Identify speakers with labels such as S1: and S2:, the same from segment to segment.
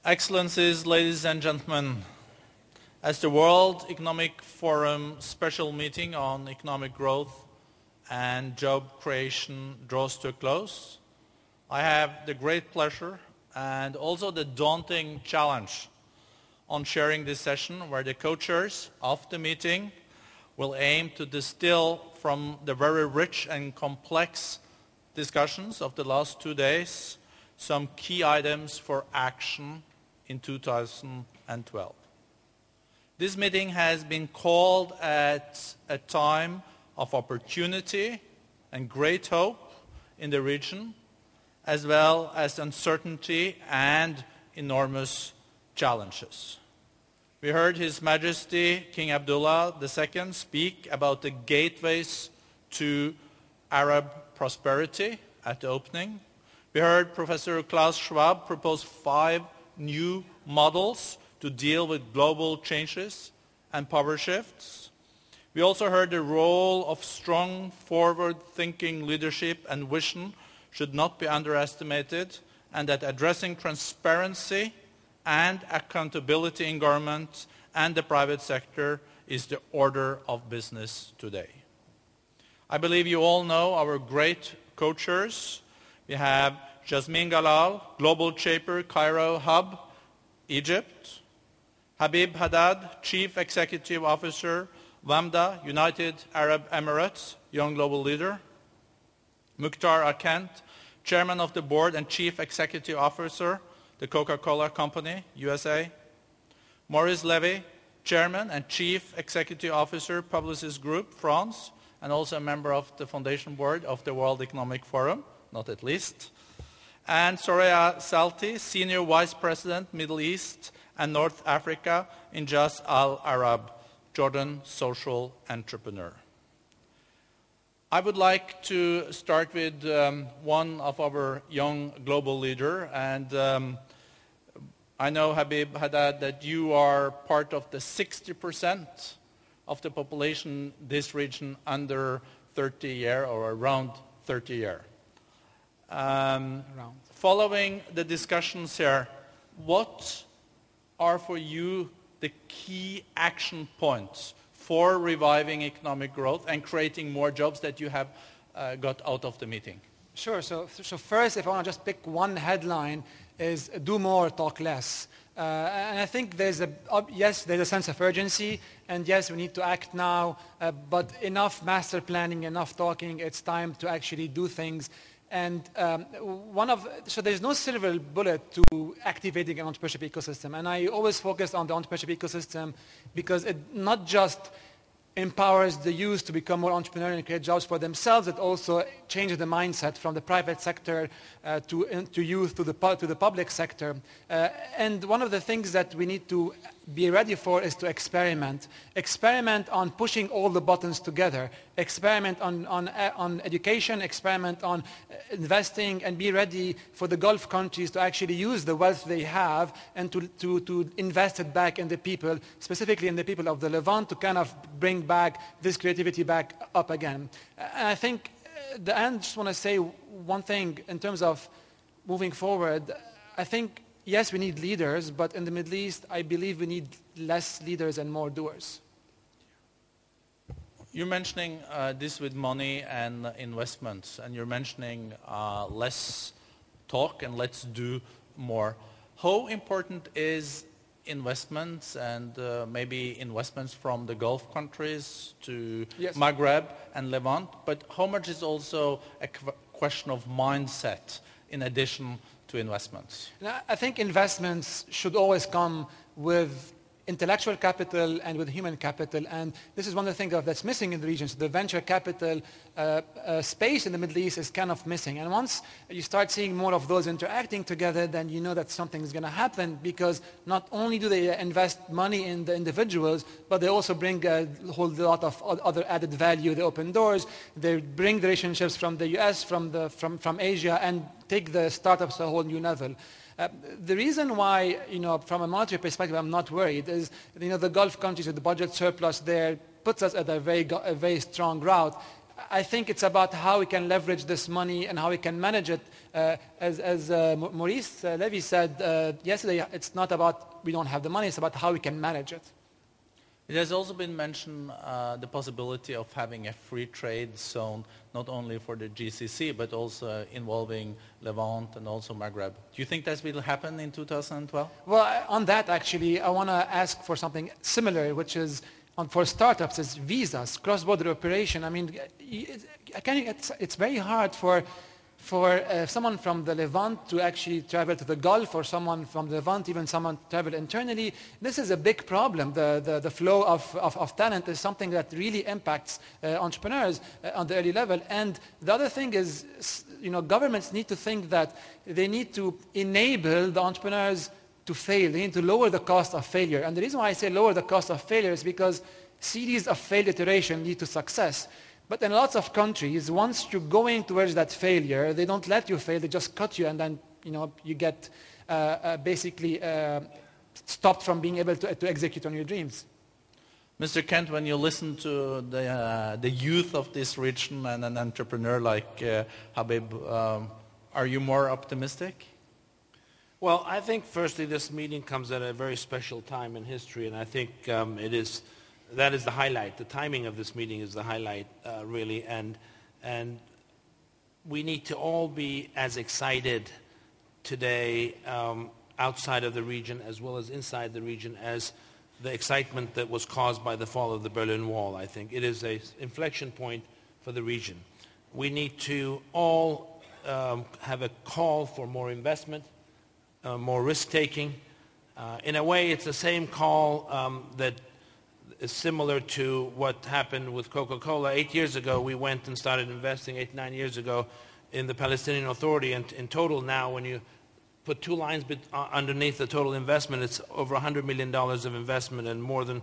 S1: Excellencies, ladies and gentlemen, as the World Economic Forum special meeting on economic growth and job creation draws to a close, I have the great pleasure and also the daunting challenge on sharing this session where the co-chairs of the meeting will aim to distill from the very rich and complex discussions of the last 2 days some key items for action in 2012. This meeting has been called at a time of opportunity and great hope in the region, as well as uncertainty and enormous challenges. We heard His Majesty King Abdullah II speak about the gateways to Arab prosperity at the opening. We heard Professor Klaus Schwab propose 5 new models to deal with global changes and power shifts. We also heard the role of strong forward-thinking leadership and vision should not be underestimated, and that addressing transparency and accountability in government and the private sector is the order of business today. I believe you all know our great co-chairs. We have Yasmin Galal, Global Shaper, Cairo Hub, Egypt. Habib Haddad, Chief Executive Officer, Wamda, United Arab Emirates, Young Global Leader. Muhtar, Chairman of the Board and Chief Executive Officer, the Coca-Cola Company, USA. Maurice Levy, Chairman and Chief Executive Officer, Publicis Group, France, and also a member of the Foundation Board of the World Economic Forum, not at least. And Soraya Salti, Senior Vice President, Middle East and North Africa in Jas Al Arab, Jordan social entrepreneur. I would like to start with one of our young global leader, and I know, Habib Haddad, that you are part of the 60% of the population this region under 30 year or around 30 year. Following the discussions here, what are for you the key action points for reviving economic growth and creating more jobs that you have got out of the meeting?
S2: Sure. So first, if I want to just pick one headline, is do more, talk less. And I think there's a sense of urgency, and yes, we need to act now, but enough master planning, enough talking, it's time to actually do things. And so there's no silver bullet to activating an entrepreneurship ecosystem. And I always focus on the entrepreneurship ecosystem because it not just empowers the youth to become more entrepreneurial and create jobs for themselves, it also changes the mindset from the private sector to youth to the public sector. And one of the things that we need to be ready for is to experiment. Experiment on pushing all the buttons together. Experiment on education, experiment on investing, and be ready for the Gulf countries to actually use the wealth they have and to invest it back in the people, specifically in the people of the Levant, to kind of bring back this creativity back up again. And I think at the end, I just want to say one thing in terms of moving forward. I think yes, we need leaders, but in the Middle East, I believe we need less leaders and more doers.
S1: You're mentioning this with money and investments, and you're mentioning less talk and let's do more. How important is investments and maybe investments from the Gulf countries to Maghreb and Levant, but how much is also a question of mindset in addition to investments?
S2: I think investments should always come with intellectual capital and with human capital, and this is one of the things that's missing in the region. So the venture capital space in the Middle East is kind of missing, and once you start seeing more of those interacting together, then you know that something is going to happen, because not only do they invest money in the individuals, but they also bring a whole lot of other added value. They open doors, they bring the relationships from the US, from Asia, and take the startups to a whole new level. The reason why, from a monetary perspective, I'm not worried is, the Gulf countries with the budget surplus there puts us at a very strong route. I think it's about how we can leverage this money and how we can manage it. As Maurice Levy said yesterday, it's not about we don't have the money, it's about how we can manage it.
S1: It has also been mentioned the possibility of having a free trade zone, not only for the GCC, but also involving Levant and also Maghreb. Do you think that will happen in 2012?
S2: Well, on that actually, I want to ask for something similar, which is for startups, is visas, cross-border operation. I mean, it's very hard for someone from the Levant to actually travel to the Gulf, or someone from the Levant, even someone travel internally. This is a big problem. The flow of talent is something that really impacts entrepreneurs on the early level. And the other thing is, governments need to think that they need to enable the entrepreneurs to fail. They need to lower the cost of failure. And the reason why I say lower the cost of failure is because series of failed iteration lead to success. But in lots of countries, once you're going towards that failure, they don't let you fail, they just cut you, and then you get basically stopped from being able to execute on your dreams.
S1: Mr. Kent, when you listen to the youth of this region and an entrepreneur like Habib, are you more optimistic?
S3: Well, I think firstly this meeting comes at a very special time in history, and I think that is the highlight. The timing of this meeting is the highlight, really, and we need to all be as excited today outside of the region as well as inside the region as the excitement that was caused by the fall of the Berlin Wall. I think it is an inflection point for the region. We need to all have a call for more investment, more risk-taking. In a way, it's the same call that is similar to what happened with Coca-Cola. 8 years ago, we went and started investing, 9 years ago, in the Palestinian Authority. And in total now, when you put two lines underneath the total investment, it's over $100 million of investment and more than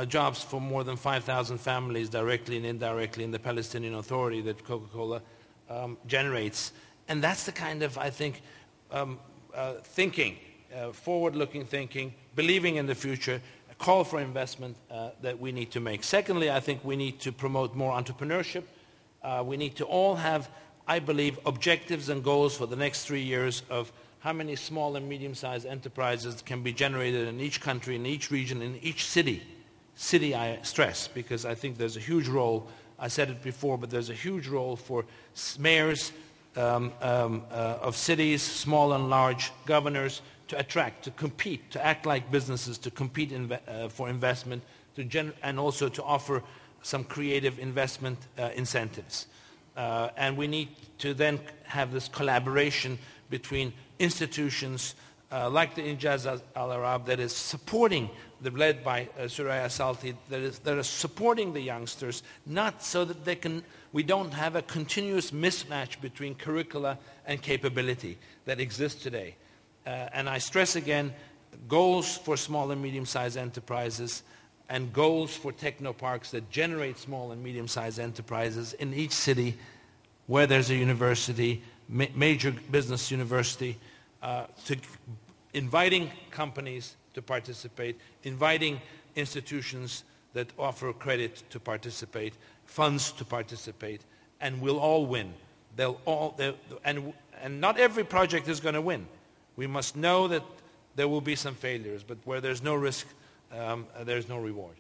S3: jobs for more than 5,000 families directly and indirectly in the Palestinian Authority that Coca-Cola generates. And that's the kind of, I think, thinking, forward-looking thinking, believing in the future, a call for investment that we need to make. Secondly, I think we need to promote more entrepreneurship. We need to all have, I believe, objectives and goals for the next 3 years of how many small and medium-sized enterprises can be generated in each country, in each region, in each city. City, I stress, because I think there's a huge role, I said it before, but there's a huge role for mayors of cities, small and large, governors, to attract, to compete, to act like businesses, to compete for investment, and also to offer some creative investment incentives. And we need to then have this collaboration between institutions like the Injaz Al-Arab that is supporting, led by Suraya Salti, that is supporting the youngsters, not so that we don't have a continuous mismatch between curricula and capability that exists today. And I stress again, goals for small and medium-sized enterprises and goals for technoparks that generate small and medium-sized enterprises in each city where there's a university, major business university, inviting companies to participate, inviting institutions that offer credit to participate, funds to participate, and we'll all win. And not every project is going to win. We must know that there will be some failures, but where there's no risk, there's no reward.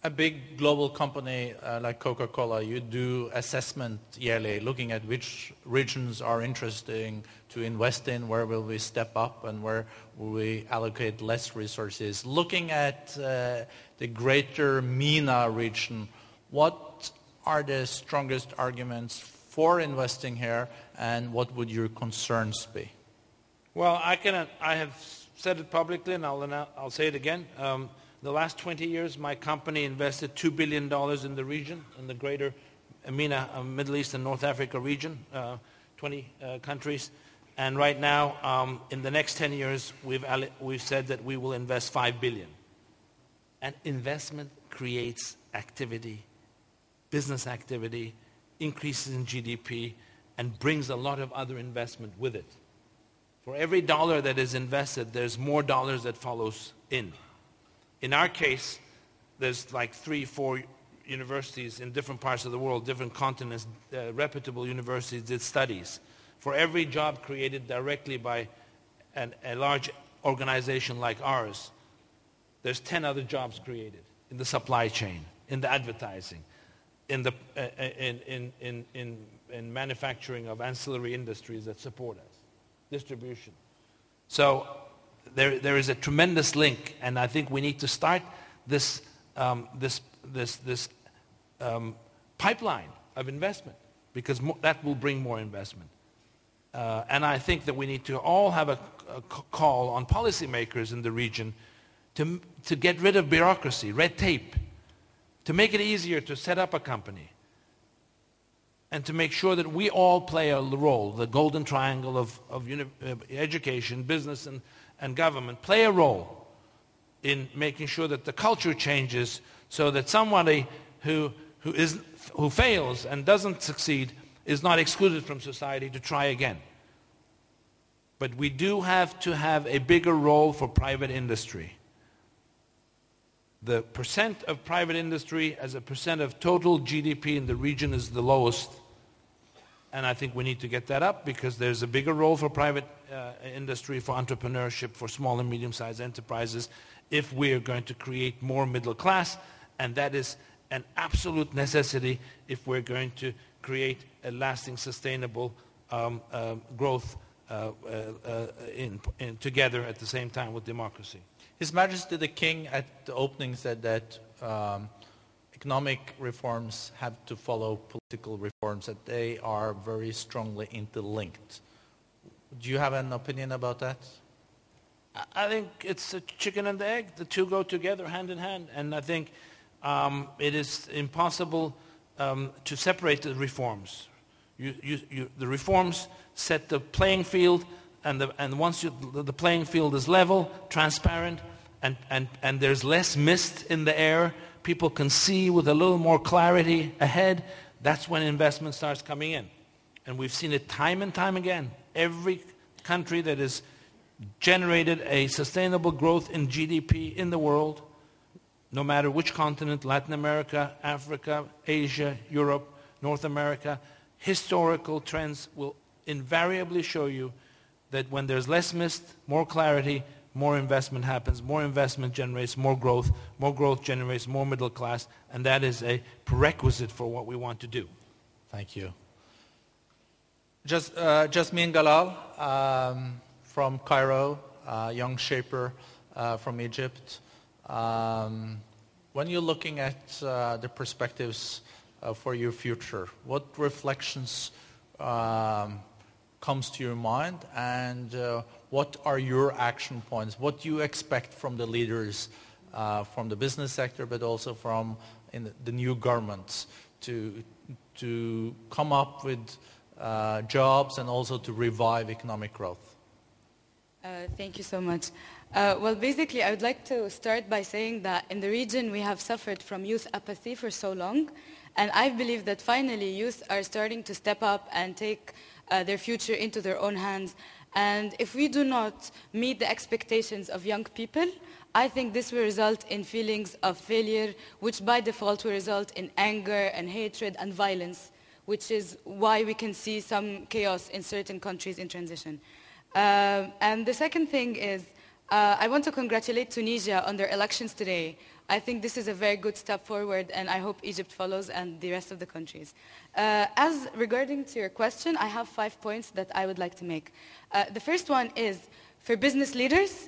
S1: A big global company like Coca-Cola, you do assessment yearly, looking at which regions are interesting to invest in, where will we step up, and where will we allocate less resources. Looking at the greater MENA region, what are the strongest arguments for investing here, and what would your concerns be?
S3: Well, I have said it publicly, and I'll say it again. The last 20 years, my company invested $2 billion in the region, in the greater MENA, Middle East and North Africa region, 20 countries. And right now, in the next 10 years, we've said that we will invest $5 billion. And investment creates activity, business activity, increases in GDP, and brings a lot of other investment with it. For every dollar that is invested, there's more dollars that follows in. In our case, there's like 3-4 universities in different parts of the world, different continents, reputable universities did studies. For every job created directly by a large organization like ours, there's 10 other jobs created in the supply chain, in the advertising, in the in manufacturing of ancillary industries that support us, distribution. So there is a tremendous link, and I think we need to start this pipeline of investment, because that will bring more investment. And I think that we need to all have a call on policymakers in the region to get rid of bureaucracy, red tape, to make it easier to set up a company, and to make sure that we all play a role, the golden triangle of education, business, and government, play a role in making sure that the culture changes, so that somebody who fails and doesn't succeed is not excluded from society to try again. But we do have to have a bigger role for private industry. The percent of private industry as a percent of total GDP in the region is the lowest. And I think we need to get that up, because there's a bigger role for private industry, for entrepreneurship, for small and medium-sized enterprises, if we are going to create more middle class. And that is an absolute necessity if we're going to create a lasting, sustainable growth together at the same time with democracy.
S1: His Majesty the King at the opening said that economic reforms have to follow political reforms, that they are very strongly interlinked. Do you have an opinion about that?
S3: I think it's a chicken and the egg. The two go together hand in hand. And I think it is impossible to separate the reforms. The reforms set the playing field, and once the playing field is level, transparent, and there's less mist in the air, people can see with a little more clarity ahead, that's when investment starts coming in. And we've seen it time and time again. Every country that has generated a sustainable growth in GDP in the world, no matter which continent, Latin America, Africa, Asia, Europe, North America, historical trends will invariably show you that when there's less mist, more clarity, more investment happens, more investment generates more growth generates more middle class, and that is a prerequisite for what we want to do.
S1: Thank you. Yasmin Galal from Cairo, young shaper from Egypt. When you're looking at the perspectives for your future, what reflections comes to your mind, and what are your action points? What do you expect from the leaders from the business sector, but also from the new governments to come up with jobs and also to revive economic growth?
S4: Thank you so much. Well, basically, I would like to start by saying that in the region we have suffered from youth apathy for so long, and I believe that finally youth are starting to step up and take their future into their own hands. And if we do not meet the expectations of young people, I think this will result in feelings of failure, which by default will result in anger and hatred and violence, which is why we can see some chaos in certain countries in transition. And the second thing is, I want to congratulate Tunisia on their elections today. I think this is a very good step forward, and I hope Egypt follows and the rest of the countries. As regarding to your question, I have 5 points that I would like to make. The first one is, for business leaders,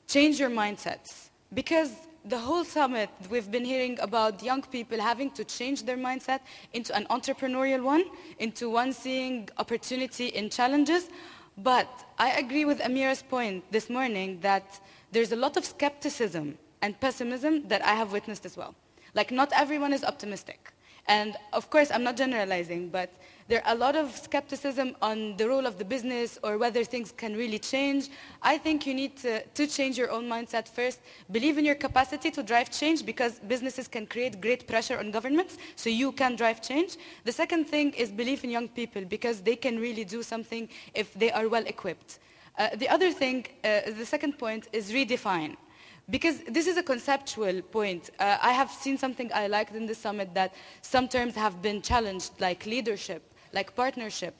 S4: change your mindsets. Because the whole summit, we've been hearing about young people having to change their mindset into an entrepreneurial one, into one seeing opportunity in challenges. But I agree with Amira's point this morning that there's a lot of skepticism and pessimism that I have witnessed as well. Like, not everyone is optimistic. And of course, I'm not generalizing, but there are a lot of skepticism on the role of the business or whether things can really change. I think you need to change your own mindset first. Believe in your capacity to drive change, because businesses can create great pressure on governments, so you can drive change. The second thing is believe in young people, because they can really do something if they are well equipped. The other thing, the second point is redefine. Because this is a conceptual point. I have seen something I liked in the summit, that some terms have been challenged, like leadership, like partnership.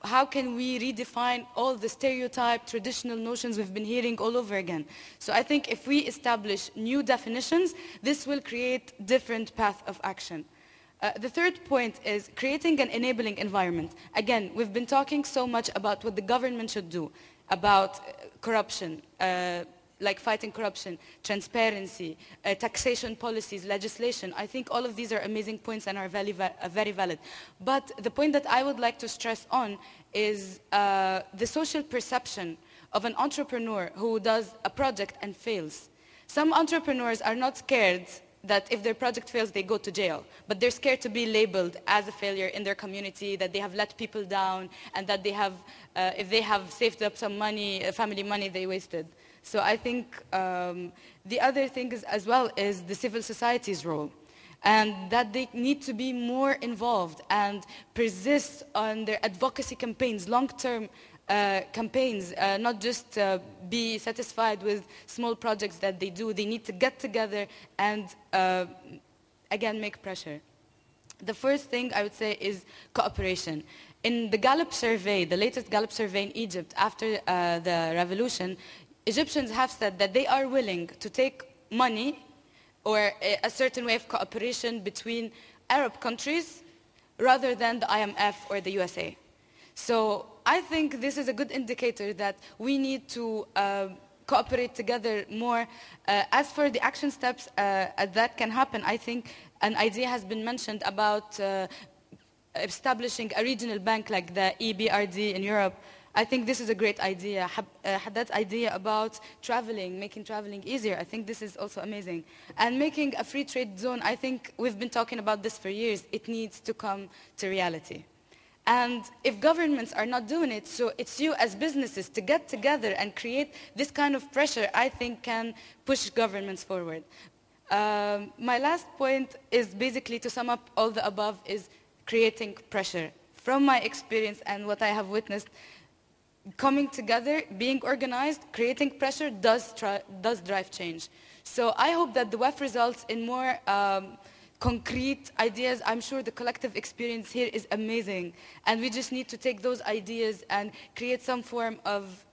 S4: How can we redefine all the stereotype, traditional notions we've been hearing all over again? So I think if we establish new definitions, this will create different paths of action. The third point is creating an enabling environment. Again, we've been talking so much about what the government should do, about corruption, like fighting corruption, transparency, taxation policies, legislation. I think all of these are amazing points and are very valid. But the point that I would like to stress on is the social perception of an entrepreneur who does a project and fails. Some entrepreneurs are not scared that if their project fails, they go to jail. But they're scared to be labeled as a failure in their community, that they have let people down, and that they have, if they have saved up some money, family money, they wasted. So I think the other thing is, as well, is the civil society's role, and that they need to be more involved and persist on their advocacy campaigns, long-term campaigns, not just be satisfied with small projects that they do. They need to get together and, again, make pressure. The first thing I would say is cooperation. In the Gallup survey, the latest Gallup survey in Egypt after the revolution, Egyptians have said that they are willing to take money or a certain way of cooperation between Arab countries rather than the IMF or the USA. So I think this is a good indicator that we need to cooperate together more. As for the action steps that can happen, I think an idea has been mentioned about establishing a regional bank like the EBRD in Europe. I think this is a great idea. Haddad's idea about traveling, making traveling easier, I think this is also amazing. And making a free trade zone, I think we've been talking about this for years. It needs to come to reality. And if governments are not doing it, so it's you as businesses to get together and create this kind of pressure, I think can push governments forward. My last point is basically, to sum up all the above, is creating pressure. From my experience and what I have witnessed, coming together, being organized, creating pressure does drive change. So I hope that the WEF results in more concrete ideas. I'm sure the collective experience here is amazing, and we just need to take those ideas and create some form of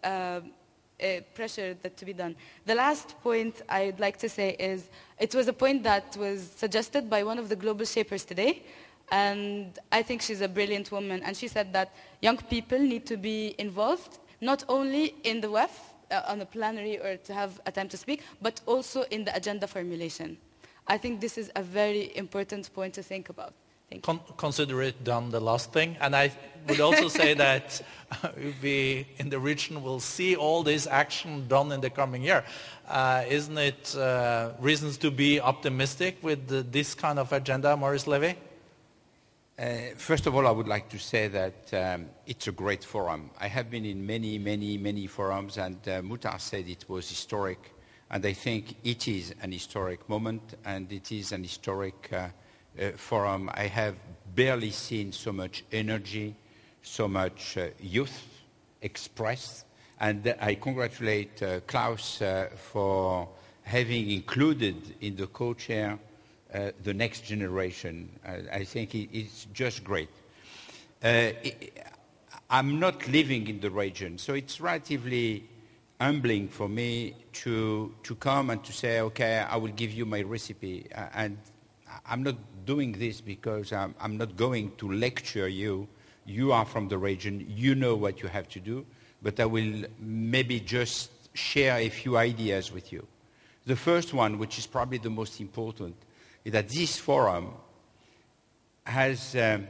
S4: pressure that to be done. The last point I'd like to say is, it was a point that was suggested by one of the global shapers today, and I think she's a brilliant woman, and she said that young people need to be involved, not only in the WEF, on the plenary or to have a time to speak, but also in the agenda formulation. I think this is a very important point to think about. Thank you.
S1: Consider it done, the last thing. And I would also say that we in the region will see all this action done in the coming year. Isn't it reasons to be optimistic with this kind of agenda, Maurice Levy?
S5: First of all, I would like to say that it's a great forum. I have been in many forums, and Muhtar said it was historic. And I think it is an historic moment, and it is an historic forum. I have barely seen so much energy, so much youth expressed. And I congratulate Klaus for having included in the co-chair the next generation. I think it's just great. I'm not living in the region, so it's relatively humbling for me to come and to say, okay, I will give you my recipe. And I'm not doing this because I'm not going to lecture you. You are from the region, you know what you have to do, but I will maybe just share a few ideas with you. The first one, which is probably the most important, is that this forum has a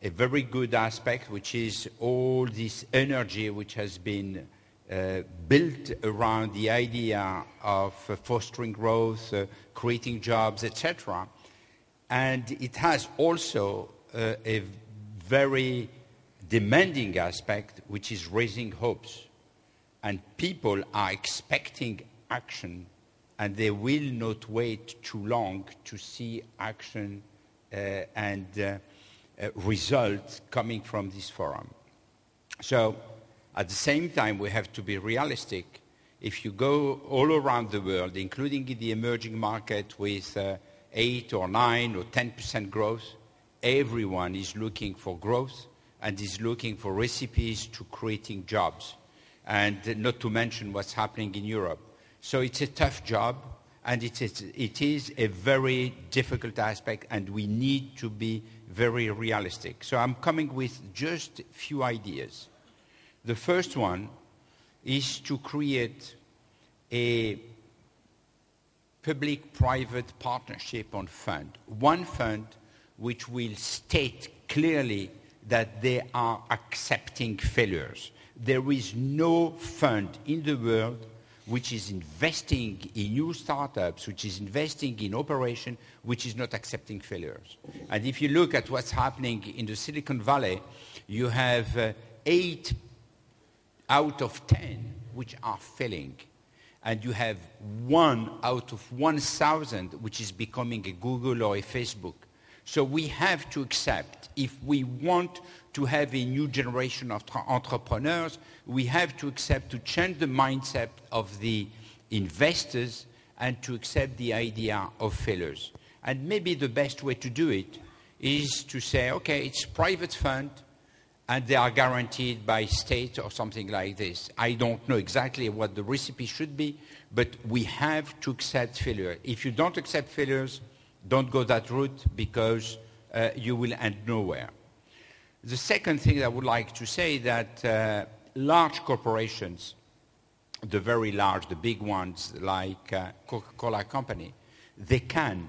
S5: very good aspect, which is all this energy which has been built around the idea of fostering growth, creating jobs, etc. And it has also a very demanding aspect, which is raising hopes. And people are expecting action, and they will not wait too long to see action and results coming from this forum. So at the same time, we have to be realistic if you go all around the world, including in the emerging market with 8 or 9 or 10% growth, everyone is looking for growth and is looking for recipes to creating jobs. And not to mention what's happening in Europe. So it's a tough job, and it is a very difficult aspect, and we need to be very realistic. So I'm coming with just a few ideas. The first one is to create a public-private partnership on fund. One fund which will state clearly that they are accepting failures. There is no fund in the world which is investing in new startups, which is investing in operation, which is not accepting failures. And if you look at what's happening in the Silicon Valley, you have 8 out of 10 which are failing. And you have 1 out of 1,000 which is becoming a Google or a Facebook. So we have to accept, if we want to have a new generation of entrepreneurs, we have to accept to change the mindset of the investors and to accept the idea of failures. And maybe the best way to do it is to say, okay, it's private fund and they are guaranteed by state or something like this. I don't know exactly what the recipe should be, but we have to accept failure. If you don't accept failures, don't go that route because you will end nowhere. The second thing I would like to say that large corporations, the very large, the big ones like Coca-Cola company, they can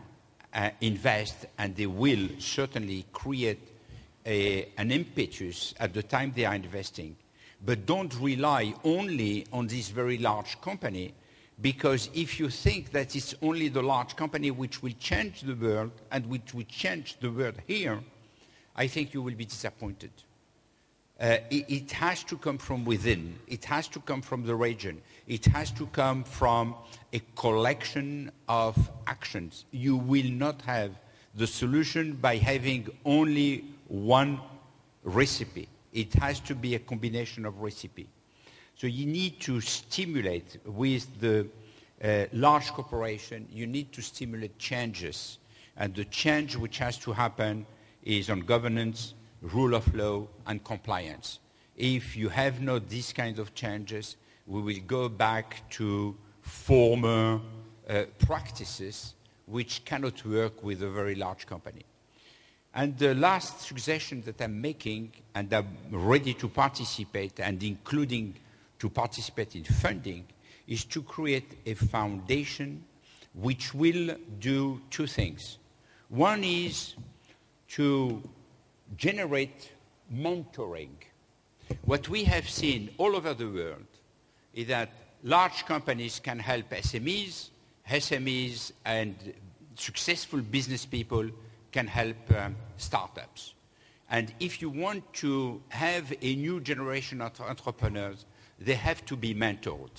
S5: invest and they will certainly create an impetus at the time they are investing. But don't rely only on this very large company, because if you think that it's only the large company which will change the world and which will change the world here, I think you will be disappointed. It has to come from within. It has to come from the region. It has to come from a collection of actions. You will not have the solution by having only one recipe. It has to be a combination of recipe. So you need to stimulate with the large corporation, you need to stimulate changes. And the change which has to happen is on governance, rule of law, and compliance. If you have not these kinds of changes, we will go back to former practices which cannot work with a very large company. And the last suggestion that I'm making, and I'm ready to participate, and including to participate in funding, is to create a foundation which will do 2 things. One is to generate mentoring. What we have seen all over the world is that large companies can help SMEs, SMEs and successful business people can help startups. And if you want to have a new generation of entrepreneurs, they have to be mentored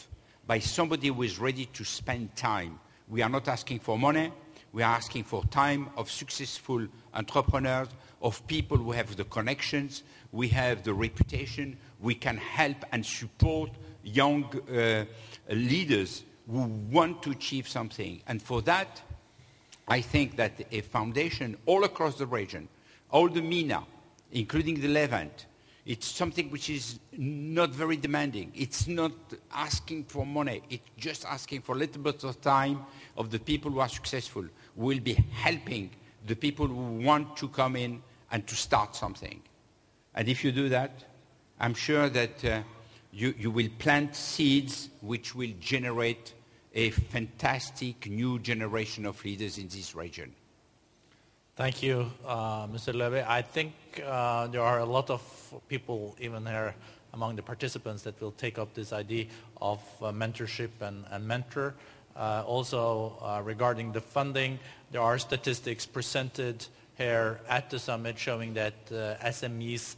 S5: by somebody who is ready to spend time. We are not asking for money. We are asking for time of successful entrepreneurs, of people who have the connections, we have the reputation, we can help and support young leaders who want to achieve something. And for that, I think that a foundation all across the region, all the MENA, including the Levant, it's something which is not very demanding. It's not asking for money. It's just asking for a little bit of time of the people who are successful. We'll be helping the people who want to come in and to start something. And if you do that, I'm sure that you will plant seeds which will generate a fantastic new generation of leaders in this region.
S1: Thank you, Mr. Levy. I think there are a lot of people, even here among the participants, that will take up this idea of mentorship and mentor. Also, regarding the funding, there are statistics presented here at the summit showing that SMEs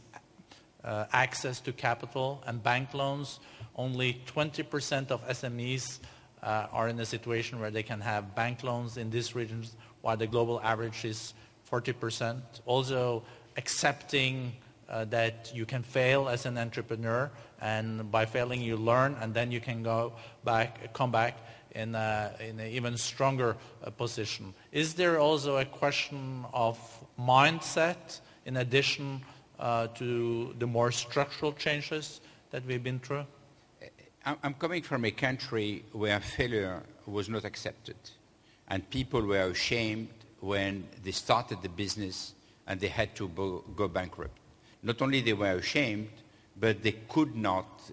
S1: access to capital and bank loans, only 20% of SMEs are in a situation where they can have bank loans in these regions, while the global average is 40%. Also accepting that you can fail as an entrepreneur, and by failing you learn, and then you can come back in an even stronger position. Is there also a question of mindset in addition to the more structural changes that we've been through?
S5: I'm coming from a country where failure was not accepted, and people were ashamed when they started the business and they had to go bankrupt. Not only they were ashamed, but they could not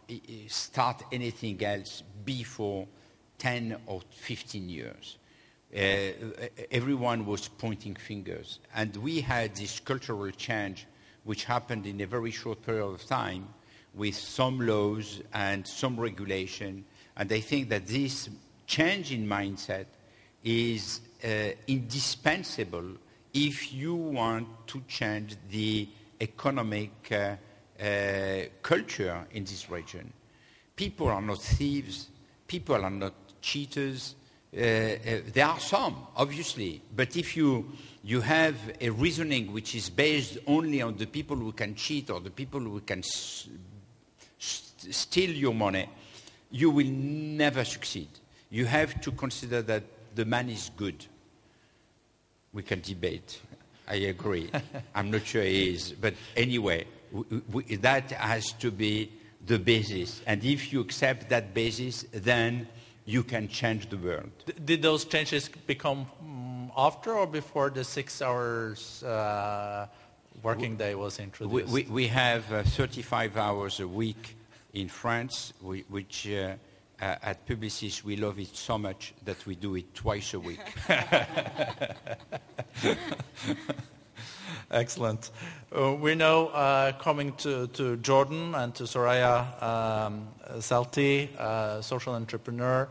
S5: start anything else before 10 or 15 years. Everyone was pointing fingers. And we had this cultural change which happened in a very short period of time with some laws and some regulation. And I think that this change in mindset is indispensable if you want to change the economic culture in this region. People are not thieves. People are not cheaters. There are some, obviously. But if you have a reasoning which is based only on the people who can cheat or the people who can steal your money, you will never succeed. You have to consider that the man is good. We can debate. I agree. I'm not sure he is. But anyway, that has to be the basis. And if you accept that basis, then you can change the world.
S1: Did those changes become after or before the 6 hours working day was introduced?
S5: We have 35 hours a week in France, which at Publicis we love it so much that we do it twice a week.
S1: Excellent. We're now coming to Jordan and to Soraya Salti, social entrepreneur.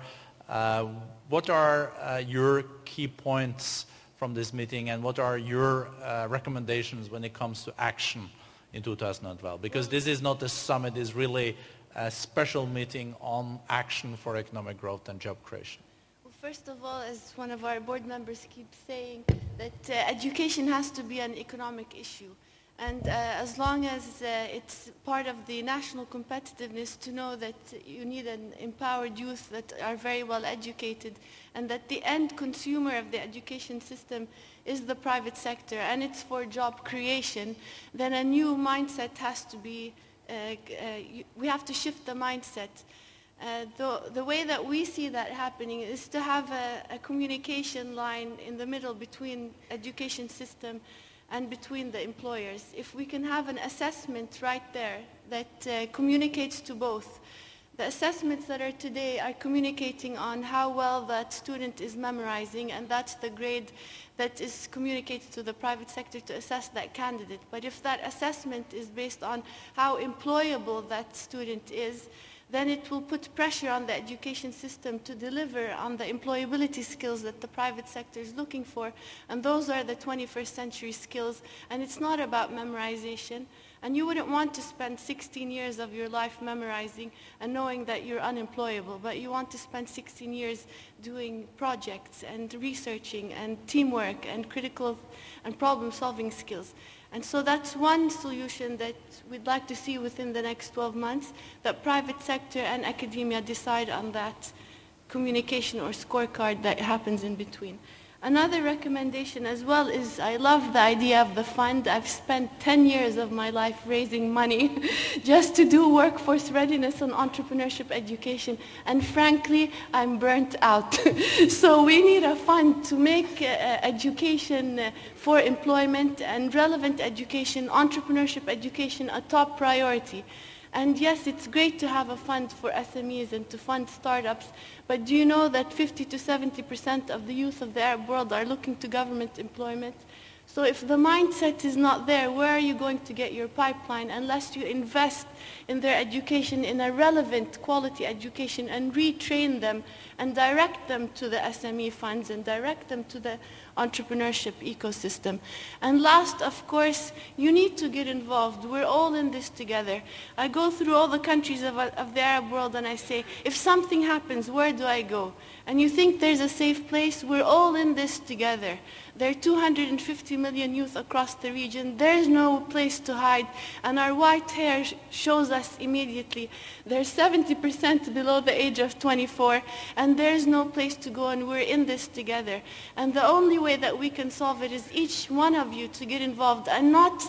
S1: What are your key points from this meeting, and what are your recommendations when it comes to action in 2012? Because this is not a summit, it's really a special meeting on action for economic growth and job creation.
S6: First of all, as one of our board members keeps saying, that education has to be an economic issue. And as long as it's part of the national competitiveness to know that you need an empowered youth that are very well educated, and that the end consumer of the education system is the private sector, and it's for job creation, then a new mindset has to be, we have to shift the mindset. The way that we see that happening is to have a communication line in the middle between education system and between the employers. If we can have an assessment right there that communicates to both. The assessments that are today are communicating on how well that student is memorizing, and that's the grade that is communicated to the private sector to assess that candidate. But if that assessment is based on how employable that student is, then it will put pressure on the education system to deliver on the employability skills that the private sector is looking for. And those are the 21st century skills. And it's not about memorization. And you wouldn't want to spend 16 years of your life memorizing and knowing that you're unemployable, but you want to spend 16 years doing projects and researching and teamwork and critical and problem-solving skills. And so that's one solution that we'd like to see within the next 12 months, that private sector and academia decide on that communication or scorecard that happens in between. Another recommendation as well is, I love the idea of the fund. I've spent 10 years of my life raising money just to do workforce readiness and entrepreneurship education. And frankly, I'm burnt out. So we need a fund to make education for employment and relevant education, entrepreneurship education, a top priority. And yes, it's great to have a fund for SMEs and to fund startups, but do you know that 50 to 70% of the youth of the Arab world are looking to government employment? So if the mindset is not there, where are you going to get your pipeline unless you invest in their education, in a relevant quality education, and retrain them and direct them to the SME funds and direct them to the entrepreneurship ecosystem. And last, of course, you need to get involved. We're all in this together. I go through all the countries of the Arab world and I say, if something happens, where do I go? And you think there's a safe place? We're all in this together. There are 250 million youth across the region. There's no place to hide. And our white hair shows us immediately. There's 70% below the age of 24. And there's no place to go, and we're in this together. And the only way that we can solve it is each one of you to get involved. And not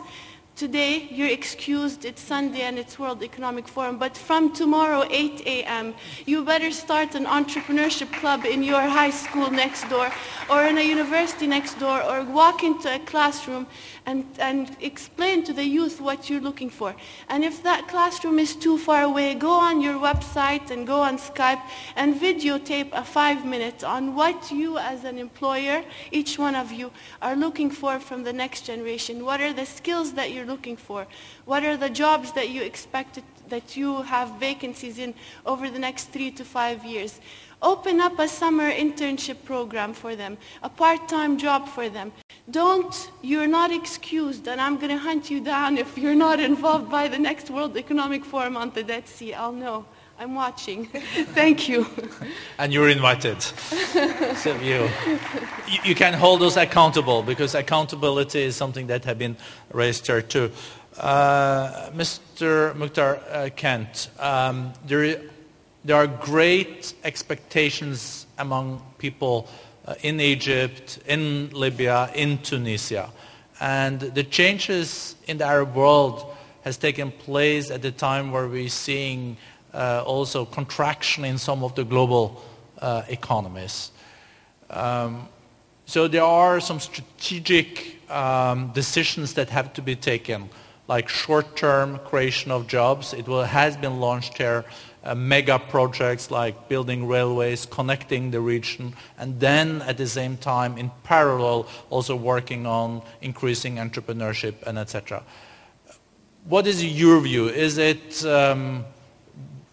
S6: today, you're excused, it's Sunday and it's World Economic Forum, but from tomorrow, 8 a.m., you better start an entrepreneurship club in your high school next door, or in a university next door, or walk into a classroom and explain to the youth what you're looking for. And if that classroom is too far away, go on your website and go on Skype and videotape a 5-minute on what you as an employer, each one of you, are looking for from the next generation. What are the skills that you're looking for? What are the jobs that you expect that you have vacancies in over the next 3 to 5 years? Open up a summer internship program for them, a part-time job for them. You're not excused, and I'm going to hunt you down if you're not involved by the next World Economic Forum on the Dead Sea. I'll know. I'm watching. Thank you.
S1: And you're invited. So you can hold us accountable, because accountability is something that has been raised here too. Mr. Muhtar Kent, there are great expectations among people in Egypt, in Libya, in Tunisia. And the changes in the Arab world has taken place at a time where we're seeing also contraction in some of the global economies. So there are some strategic decisions that have to be taken, like short-term creation of jobs. Has been launched here, mega projects like building railways, connecting the region, and then at the same time, in parallel, also working on increasing entrepreneurship and etc. What is your view? Is it,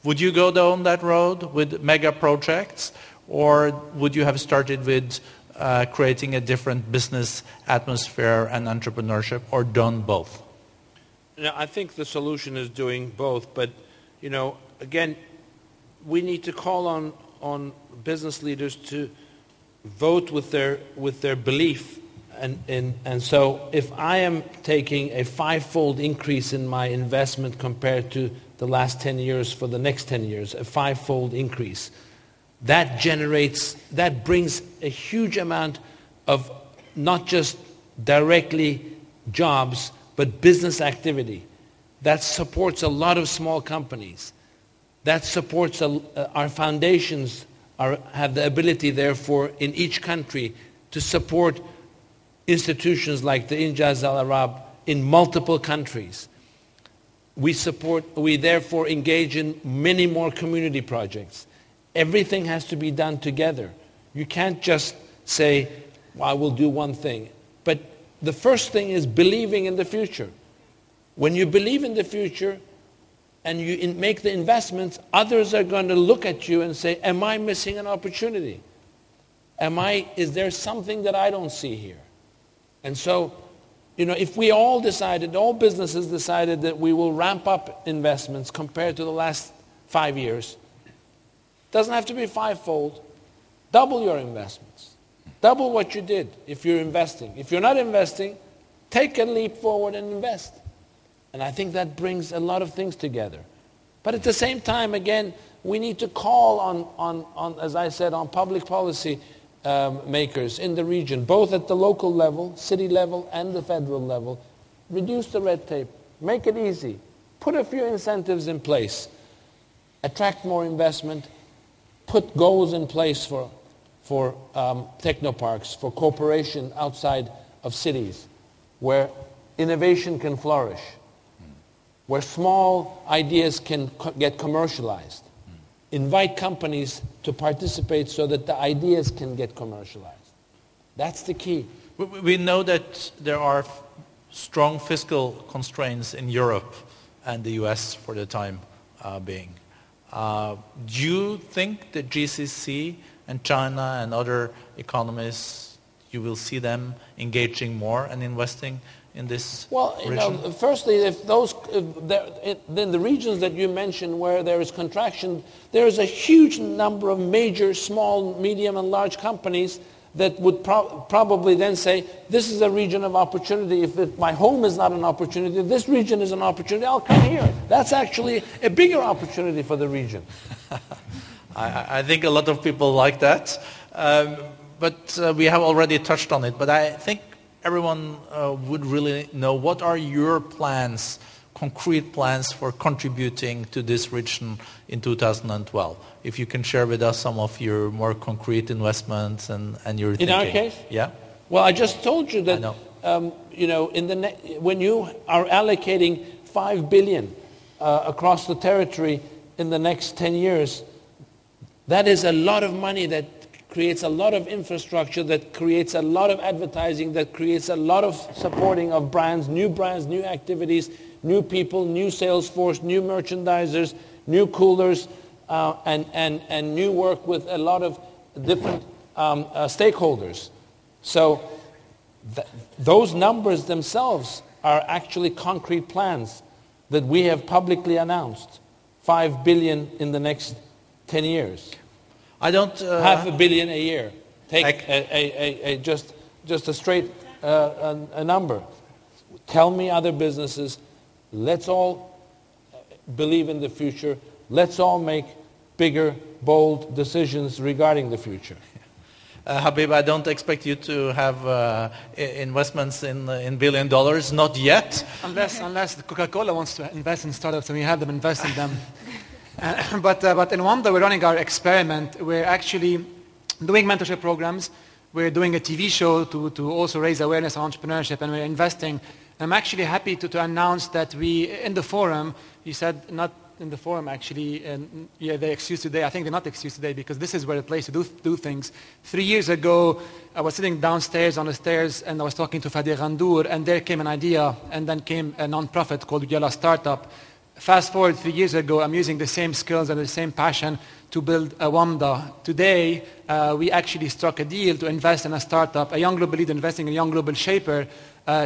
S1: would you go down that road with mega projects, or would you have started with creating a different business atmosphere and entrepreneurship, or done both?
S3: No, I think the solution is doing both, but again, we need to call on business leaders to vote with their belief, and so if I am taking a 5-fold increase in my investment compared to the last 10 years for the next 10 years, a 5-fold increase, that brings a huge amount of not just directly jobs, but business activity. That supports a lot of small companies. That supports our foundations have the ability, therefore, in each country to support institutions like the Injaz Al-Arab in multiple countries. We therefore engage in many more community projects. Everything has to be done together. You can't just say, well, I will do one thing. But the first thing is believing in the future. When you believe in the future and you make the investments, others are going to look at you and say, am I missing an opportunity? Is there something that I don't see here? And so, if we all businesses decided that we will ramp up investments compared to the last 5 years, doesn't have to be 5-fold, double your investments. Double what you did if you're investing. If you're not investing, take a leap forward and invest. And I think that brings a lot of things together. But at the same time, again, we need to call on as I said, on public policy makers in the region, both at the local level, city level, and the federal level. Reduce the red tape. Make it easy. Put a few incentives in place. Attract more investment. Put goals in place for technoparks, for cooperation outside of cities, where innovation can flourish, where small ideas can get commercialized. Invite companies to participate so that the ideas can get commercialized. That's the key.
S1: We know that there are strong fiscal constraints in Europe and the US for the time being. Do you think that GCC and China and other economies, you will see them engaging more and investing in this
S3: Well,
S1: region?
S3: firstly, if in the regions that you mentioned where there is contraction, there is a huge number of major, small, medium, and large companies that would probably then say, this is a region of opportunity. If my home is not an opportunity, this region is an opportunity, I'll come here. That's actually a bigger opportunity for the region.
S1: I think a lot of people like that. But we have already touched on it. But I think everyone would really know, what are your plans, concrete plans for contributing to this region in 2012? If you can share with us some of your more concrete investments and your thinking.
S3: In our case?
S1: Yeah.
S3: Well, I just told you that,
S1: I know.
S3: when you are allocating 5 billion across the territory in the next 10 years, that is a lot of money that creates a lot of infrastructure, that creates a lot of advertising, that creates a lot of supporting of brands, new activities, new people, new sales force, new merchandisers, new coolers, and new work with a lot of different stakeholders. So those numbers themselves are actually concrete plans that we have publicly announced. 5 billion in the next 10 years.
S1: I don't...
S3: $500 million a year. Take just a straight a number. Tell me other businesses. Let's all believe in the future. Let's all make bigger, bold decisions regarding the future.
S1: Habib, I don't expect you to have investments in $1 billion, not yet.
S2: Unless Coca-Cola wants to invest in startups and we have them invest in them. But in Wamda, we're running our experiment. We're actually doing mentorship programs. We're doing a TV show to also raise awareness on entrepreneurship, and we're investing. I'm actually happy to announce that we, in the forum, you said not in the forum actually, and yeah, they're excused today. I think they're not excused today because this is where the place to do things. 3 years ago, I was sitting downstairs on the stairs and I was talking to Fadi Ghandour, and there came an idea, and then came a non-profit called Yala Startup. Fast forward 3 years ago, I'm using the same skills and the same passion to build a Wamda. Today, we actually struck a deal to invest in a startup, a young global leader investing in a young global shaper.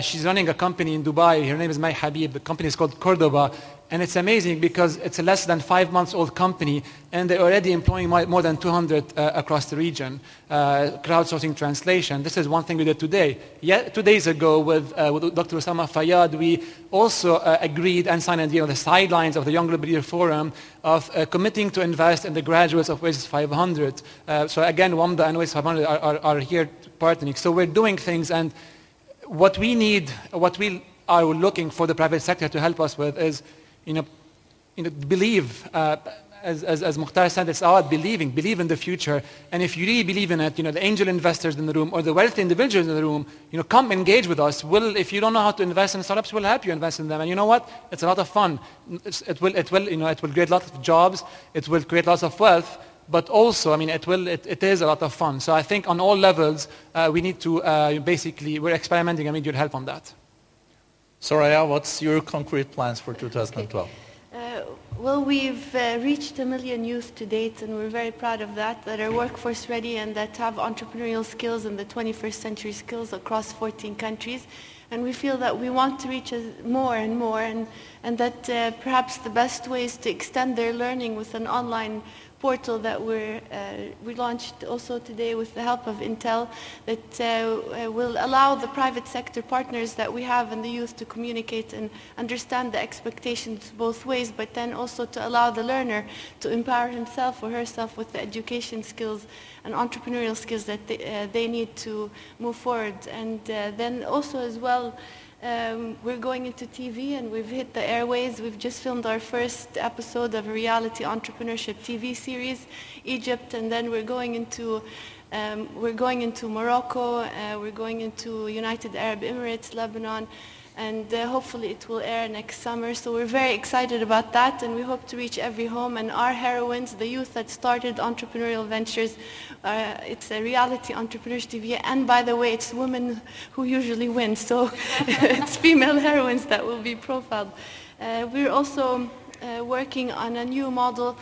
S2: She's running a company in Dubai. Her name is Habib. The company is called Cordoba. And it's amazing because it's a less than 5 months old company, and they're already employing more than 200 across the region. Crowdsourcing translation. This is one thing we did today. 2 days ago with Dr. Osama Fayyad, we also agreed and signed a deal on the sidelines of the Young Global Leader Forum of committing to invest in the graduates of Oasis 500. So again, Wamda and Oasis 500 are here partnering. So we're doing things, and what we need, what we are looking for the private sector to help us with is, believe, as Muhtar said, it's about believe in the future. And if you really believe in it, the angel investors in the room or the wealthy individuals in the room, come engage with us. If you don't know how to invest in startups, we'll help you invest in them. And you know what? It's a lot of fun. It will create lots of jobs. It will create lots of wealth. But also, it is a lot of fun. So I think on all levels, we need to we're experimenting and we need your help on that.
S1: Soraya, what's your concrete plans for 2012?
S6: Well, we've reached 1 million youth to date, and we're very proud of that are workforce ready and that have entrepreneurial skills and the 21st century skills across 14 countries. And we feel that we want to reach more and more, and that perhaps the best way is to extend their learning with an online portal that we launched also today with the help of Intel, that will allow the private sector partners that we have and the youth to communicate and understand the expectations both ways, but then also to allow the learner to empower himself or herself with the education skills and entrepreneurial skills that they need to move forward. And then also as well, we're going into TV and we've hit the airways. We've just filmed our first episode of a reality entrepreneurship TV series, Egypt, and then we're going into Morocco, we're going into United Arab Emirates, Lebanon, and hopefully it will air next summer. So we're very excited about that, and we hope to reach every home. And our heroines, the youth that started entrepreneurial ventures, it's a reality entrepreneurship TV, and by the way, it's women who usually win, so it's female heroines that will be profiled. We're also working on a new model.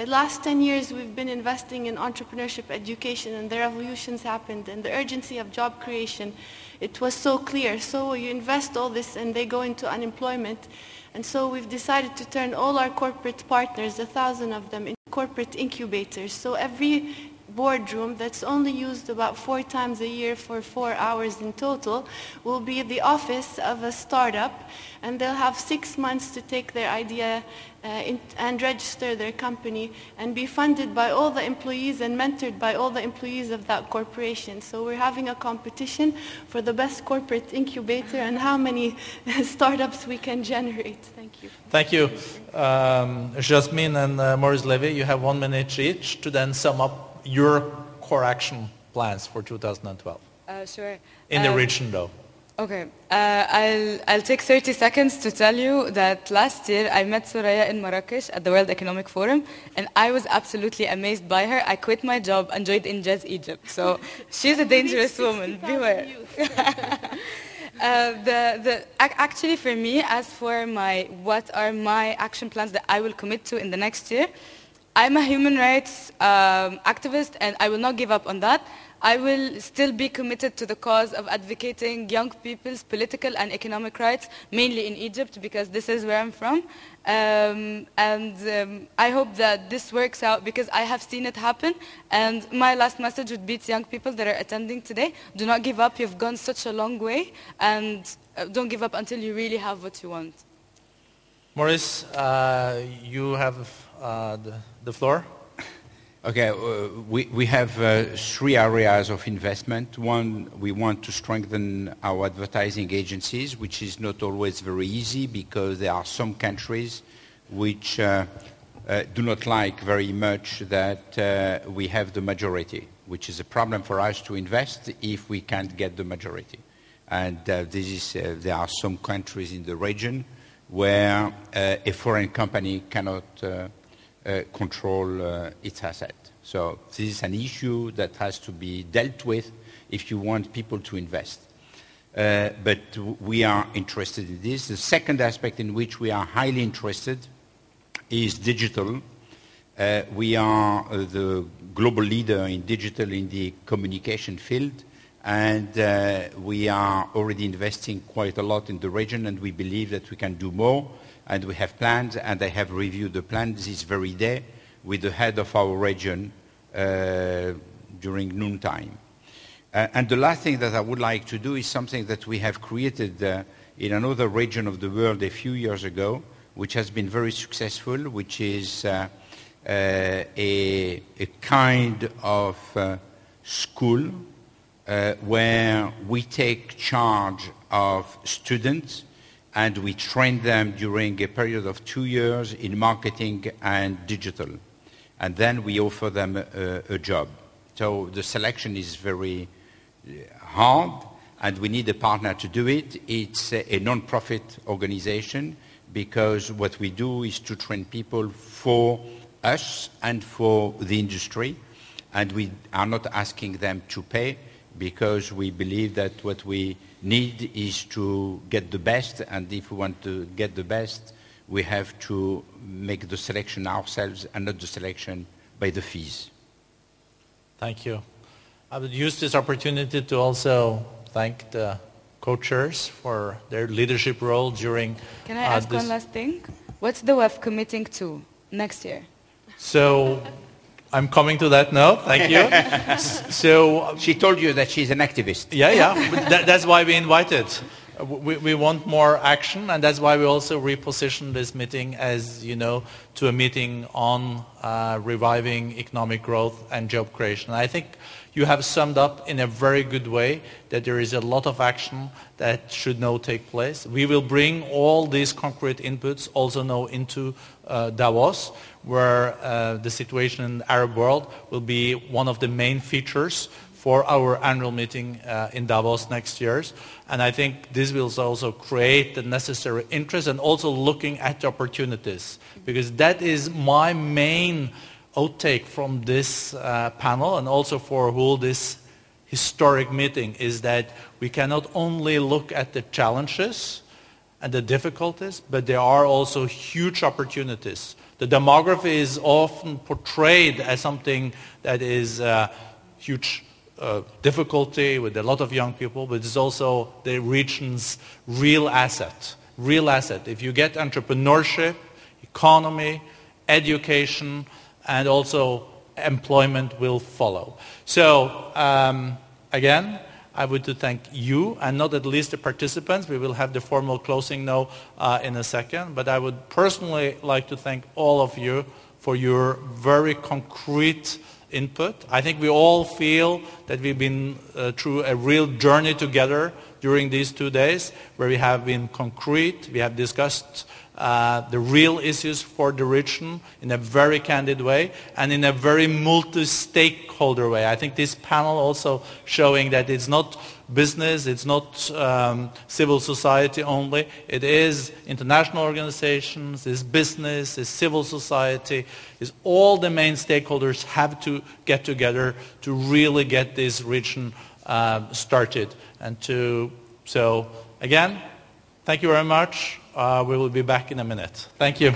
S6: Last 10 years, we've been investing in entrepreneurship education, and the revolutions happened, and the urgency of job creation, it was so clear. So you invest all this, and they go into unemployment. And so we've decided to turn all our corporate partners, 1,000 of them, into corporate incubators. So every boardroom that's only used about 4 times a year for 4 hours in total will be the office of a startup, and they'll have 6 months to take their idea and register their company and be funded by all the employees and mentored by all the employees of that corporation. So we're having a competition for the best corporate incubator and how many startups we can generate. Thank you.
S1: Thank you. Yasmin and Maurice Levy, you have 1 minute each to then sum up your core action plans for 2012.
S4: Sure.
S1: In the region, though.
S4: Okay. I'll take 30 seconds to tell you that last year I met Soraya in Marrakesh at the World Economic Forum, and I was absolutely amazed by her. I quit my job and joined Injaz Egypt. So she's a dangerous woman. Beware. Actually, for me, as for what are my action plans that I will commit to in the next year, I'm a human rights activist, and I will not give up on that. I will still be committed to the cause of advocating young people's political and economic rights, mainly in Egypt, because this is where I'm from. I hope that this works out, because I have seen it happen. And my last message would be to young people that are attending today: do not give up. You've gone such a long way, and don't give up until you really have what you want.
S1: Maurice, you have the floor.
S5: Okay, we have 3 areas of investment. One, we want to strengthen our advertising agencies, which is not always very easy because there are some countries which do not like very much that we have the majority, which is a problem for us to invest if we can't get the majority. And there are some countries in the region where a foreign company cannot control its asset. So this is an issue that has to be dealt with if you want people to invest. But we are interested in this. The second aspect in which we are highly interested is digital. We are the global leader in digital in the communication field, and we are already investing quite a lot in the region, and we believe that we can do more. And we have plans, and I have reviewed the plans this very day with the head of our region during noontime. And the last thing that I would like to do is something that we have created in another region of the world a few years ago, which has been very successful, which is a kind of school where we take charge of students and we train them during a period of 2 years in marketing and digital. And then we offer them a job. So the selection is very hard, and we need a partner to do it. It's a non-profit organization, because what we do is to train people for us and for the industry, and we are not asking them to pay, because we believe that what we need is to get the best, and if we want to get the best, we have to make the selection ourselves and not the selection by the fees.
S1: Thank you. I would use this opportunity to also thank the co-chairs for their leadership role during
S4: Can I ask one last thing? What's the WEF committing to next year?
S1: So I'm coming to that now. Thank you. So
S5: she told you that she's an activist.
S1: Yeah. That's why we invited. We want more action, and that's why we also repositioned this meeting, as you know, to a meeting on reviving economic growth and job creation. I think you have summed up in a very good way that there is a lot of action that should now take place. We will bring all these concrete inputs also now into Davos, where the situation in the Arab world will be one of the main features for our annual meeting in Davos next year. And I think this will also create the necessary interest, and also looking at the opportunities, because that is my main outtake from this panel, and also for whole this historic meeting, is that we cannot only look at the challenges and the difficulties, but there are also huge opportunities The demography is often portrayed as something that is a huge difficulty with a lot of young people, but it's also the region's real asset. Real asset. If you get entrepreneurship, economy, education, and also employment will follow. So again, I would to thank you, and not at least the participants. We will have the formal closing now in a second, but I would personally like to thank all of you for your very concrete input. I think we all feel that we've been through a real journey together during these 2 days, where we have been concrete, we have discussed the real issues for the region in a very candid way and in a very multi-stakeholder way. I think this panel also showing that it's not business, it's not civil society only, it is international organizations, it's business, it's civil society, it's all the main stakeholders have to get together to really get this region started. So again, thank you very much. We will be back in a minute. Thank you.